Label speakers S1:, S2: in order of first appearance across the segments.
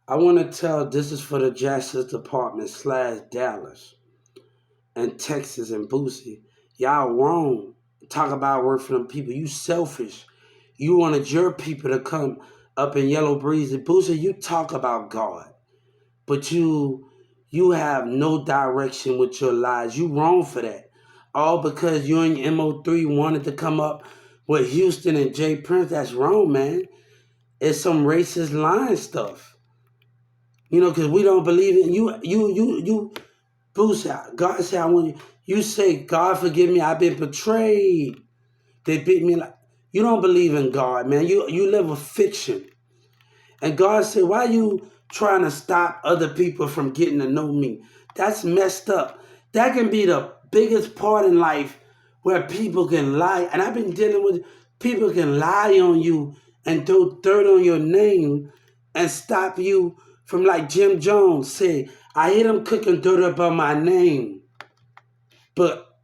S1: I want to tell this is for the Justice Department / Dallas and Texas and Boosie. Y'all wrong. Talk about work for them people. You selfish. You wanted your people to come up in Yellow Breeze and Boosie. You talk about God, but you have no direction with your lives. You wrong for that. All because you and MO3 wanted to come up with Houston and Jay Prince. That's wrong, man. It's some racist lying stuff. Because we don't believe in you. Boosie, God said, I want you. You say, God forgive me, I've been betrayed. They beat me like. You don't believe in God, man. You live a fiction. And God said, why you trying to stop other people from getting to know me? That's messed up. That can be the biggest part in life where people can lie. And I've been dealing with people can lie on you and throw dirt on your name and stop you from, like Jim Jones said, I hear them cooking dirt up on my name, but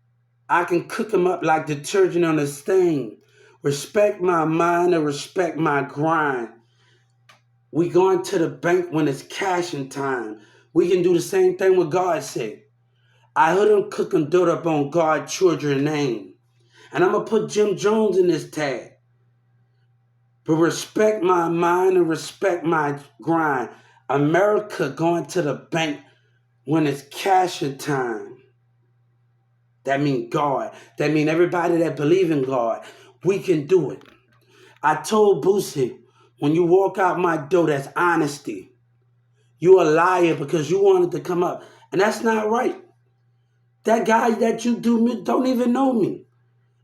S1: I can cook them up like detergent on a stain. Respect my mind and respect my grind. We going to the bank when it's cashing time. We can do the same thing with God said. I heard him cooking dirt up on God's children's name. And I'm going to put Jim Jones in this tag. But respect my mind and respect my grind. America going to the bank when it's cashing time. That means God. That means everybody that believe in God. We can do it. I told Boosie, when you walk out my door, that's honesty. You a liar because you wanted to come up. And that's not right. That guy that you do don't even know me.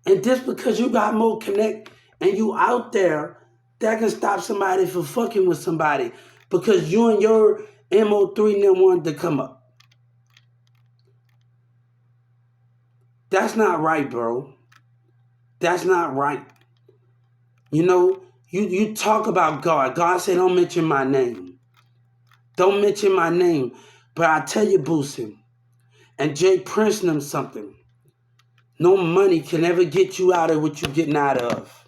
S1: And just because you got more connect and you out there, that can stop somebody from fucking with somebody because you and your MO3 and them wanted to come up. That's not right, bro. That's not right. You talk about God. God said, don't mention my name. Don't mention my name. But I tell you, Boosie, and Jay Prince them something. No money can ever get you out of what you're getting out of.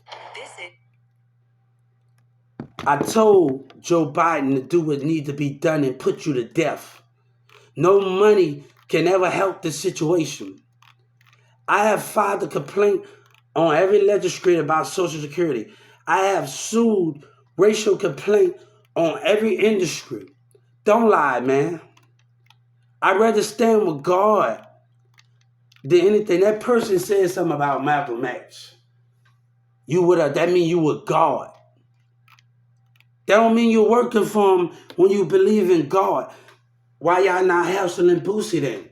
S1: I told Joe Biden to do what needs to be done and put you to death. No money can ever help the situation. I have filed a complaint on every legislator about Social Security. I have sued racial complaint on every industry. Don't lie, man. I'd rather stand with God than anything. That person said something about Malcolm X. That mean you with God. That don't mean you're working for him when you believe in God. Why y'all not hassling Boosie then?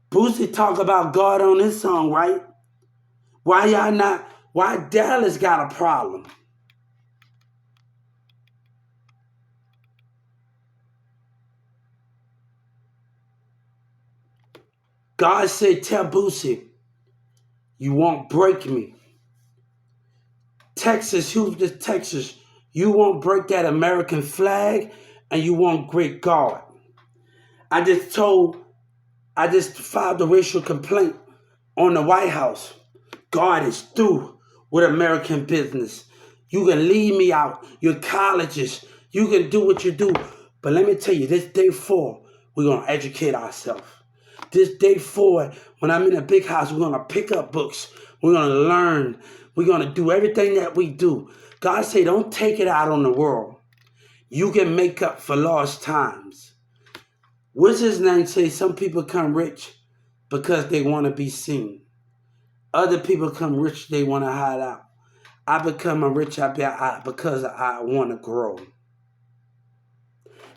S1: Boosie talk about God on his song, right? Why Dallas got a problem? God said, tell Boosie, you won't break me. Texas, Houston, Texas, you won't break that American flag and you won't break God. I just filed a racial complaint on the White House. God is through with American business. You can leave me out, your colleges, you can do what you do. But let me tell you, this day 4, we're going to educate ourselves. This day 4, when I'm in a big house, we're going to pick up books. We're going to learn. We're going to do everything that we do. God say, don't take it out on the world. You can make up for lost times. What's his name say? Some people come rich because they want to be seen. Other people come rich, they want to hide out. I become a rich because I want to grow.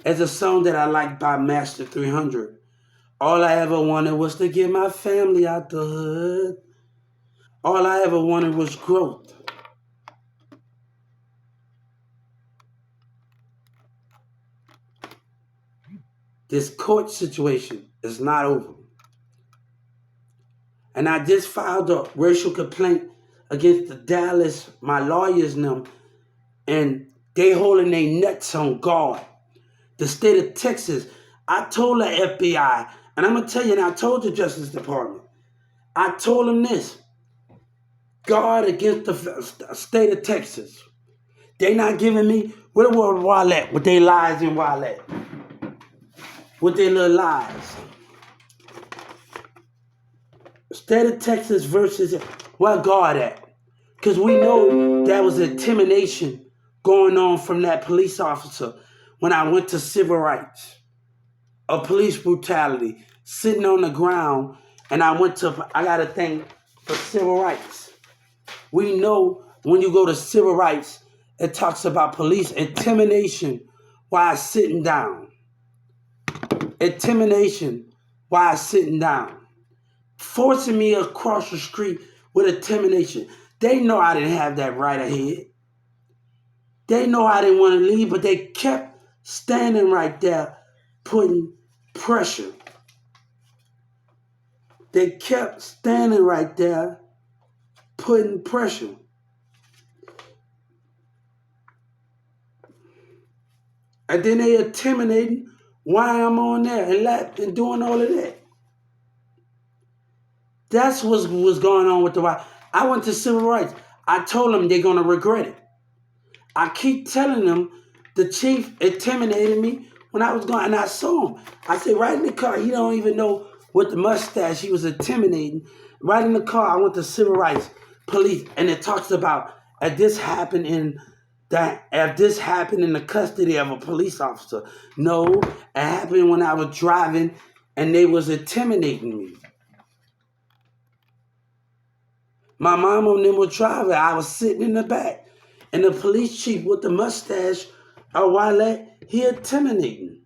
S1: There's a song that I like by Master 300. All I ever wanted was to get my family out the hood. All I ever wanted was growth. This court situation is not over. And I just filed a racial complaint against the Dallas, my lawyers and them, and they holding their nuts on God. The state of Texas, I told the FBI, and I'm going to tell you, and I told the Justice Department, I told them this, guard against the state of Texas. They not giving me Where was Wallet with their lies and Wallet? With their little lies. State of Texas versus where God at? Because we know that was intimidation going on from that police officer when I went to civil rights. A police brutality, sitting on the ground, and I got a thing for civil rights. We know when you go to civil rights, it talks about police intimidation while sitting down. Intimidation while sitting down. Forcing me across the street with intimidation. They know I didn't have that right ahead. They know I didn't want to leave, but they kept standing right there, putting pressure. They kept standing right there, putting pressure. And then they intimidating why I'm on there and doing all of that. That's what was going on with the right. I went to civil rights. I told them they're going to regret it. I keep telling them the chief intimidated me when I was going, and I saw him. I said, right in the car, he don't even know what the mustache, he was intimidating. Right in the car, I went to civil rights police, and it talks about if this happened in the custody of a police officer. No, it happened when I was driving, and they was intimidating me. My mom and them were driving. I was sitting in the back. And the police chief with the mustache, or Wale, he intimidating.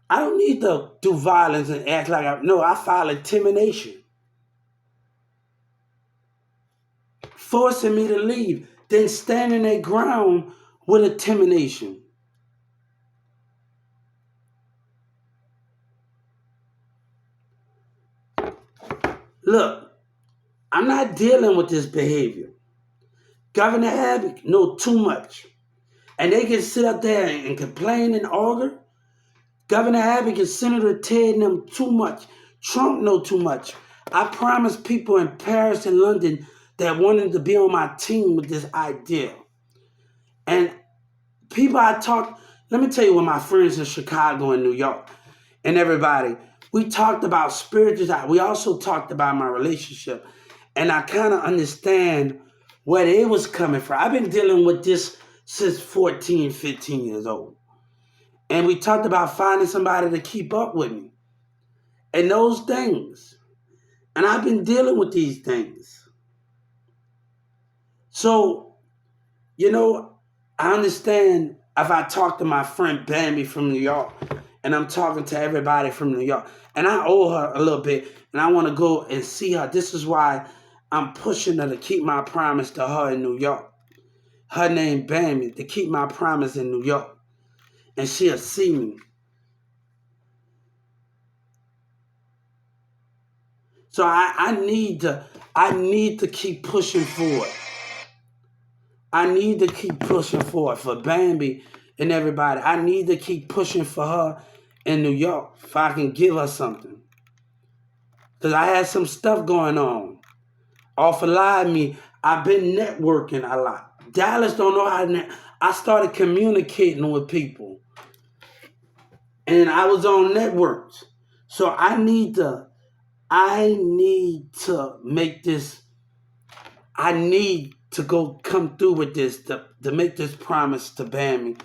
S1: I don't need to do violence and act like I file intimidation. Forcing me to leave, then standing their ground with intimidation. Look, I'm not dealing with this behavior. Governor Abbott know too much. And they can sit up there and complain and argue. Governor Abbott and Senator Ted and them too much. Trump know too much. I promised people in Paris and London that wanted to be on my team with this idea. And people I talked, let me tell you what my friends in Chicago and New York and everybody, we talked about spirituality. We also talked about my relationship. And I kind of understand where it was coming from. I've been dealing with this since 14, 15 years old. And we talked about finding somebody to keep up with me. And those things. And I've been dealing with these things. So, I understand if I talk to my friend Bambi from New York, and I'm talking to everybody from New York, and I owe her a little bit, and I want to go and see her. This is why I'm pushing her to keep my promise to her in New York. Her name Bambi, to keep my promise in New York. And she'll see me. So I need to keep pushing forward. I need to keep pushing forward for Bambi and everybody. I need to keep pushing for her in New York if I can give her something. Because I had some stuff going on. Off of Live Me, I've been networking a lot. Dallas don't know how to I started communicating with people. And I was on networks. So I need to make this. I need to come through with this to make this promise to Bammy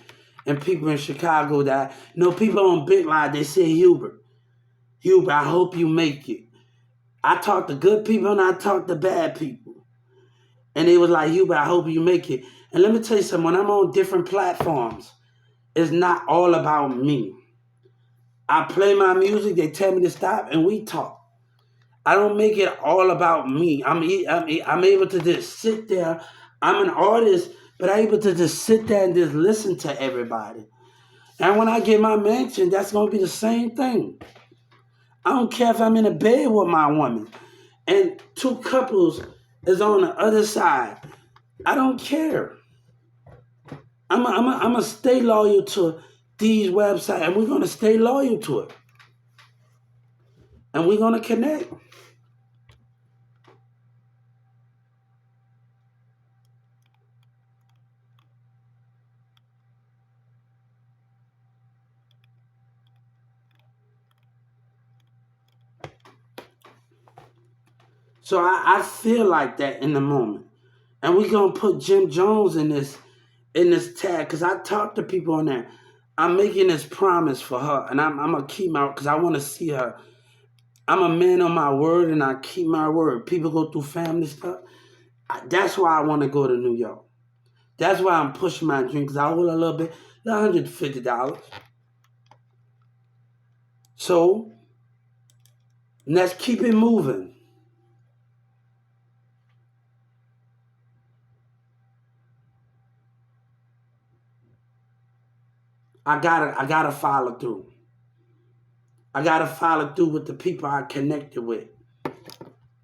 S1: and people in Chicago that people on Big Line, they say, Hubert, I hope you make it. I talk to good people and I talk to bad people. And they was like, Hubert, I hope you make it. And let me tell you something, when I'm on different platforms, it's not all about me. I play my music, they tell me to stop, and we talk. I don't make it all about me. I'm able to just sit there. I'm an artist, but I'm able to just sit there and just listen to everybody. And when I get my mansion, that's going to be the same thing. I don't care if I'm in a bed with my woman and two couples is on the other side. I don't care. I'm going to stay loyal to these websites, and we're going to stay loyal to it. And we're going to connect. So I feel like that in the moment. And we're gonna put Jim Jones in this tag because I talk to people on there. I'm making this promise for her, and I'm gonna keep my because I want to see her. I'm a man on my word, and I keep my word. People go through family stuff. That's why I want to go to New York. That's why I'm pushing my dream because I hold a little bit, $150. So let's keep it moving. I gotta follow through. I gotta follow through with the people I connected with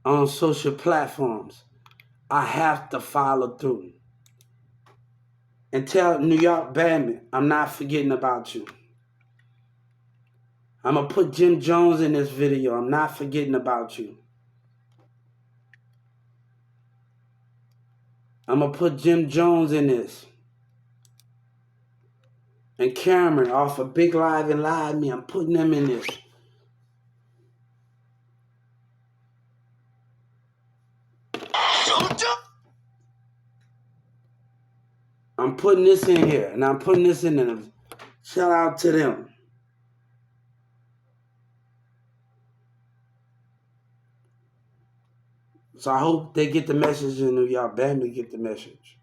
S1: on social platforms. I have to follow through and tell New York Bandit, I'm not forgetting about you. I'm gonna put Jim Jones in this video. I'm not forgetting about you. I'm gonna put Jim Jones in this. And Cameron off of Big Live and Live Me. I'm putting them in this. I'm putting this in here, and I'm putting this in there. Shout out to them. So I hope they get the message in New York. Bambi get the message.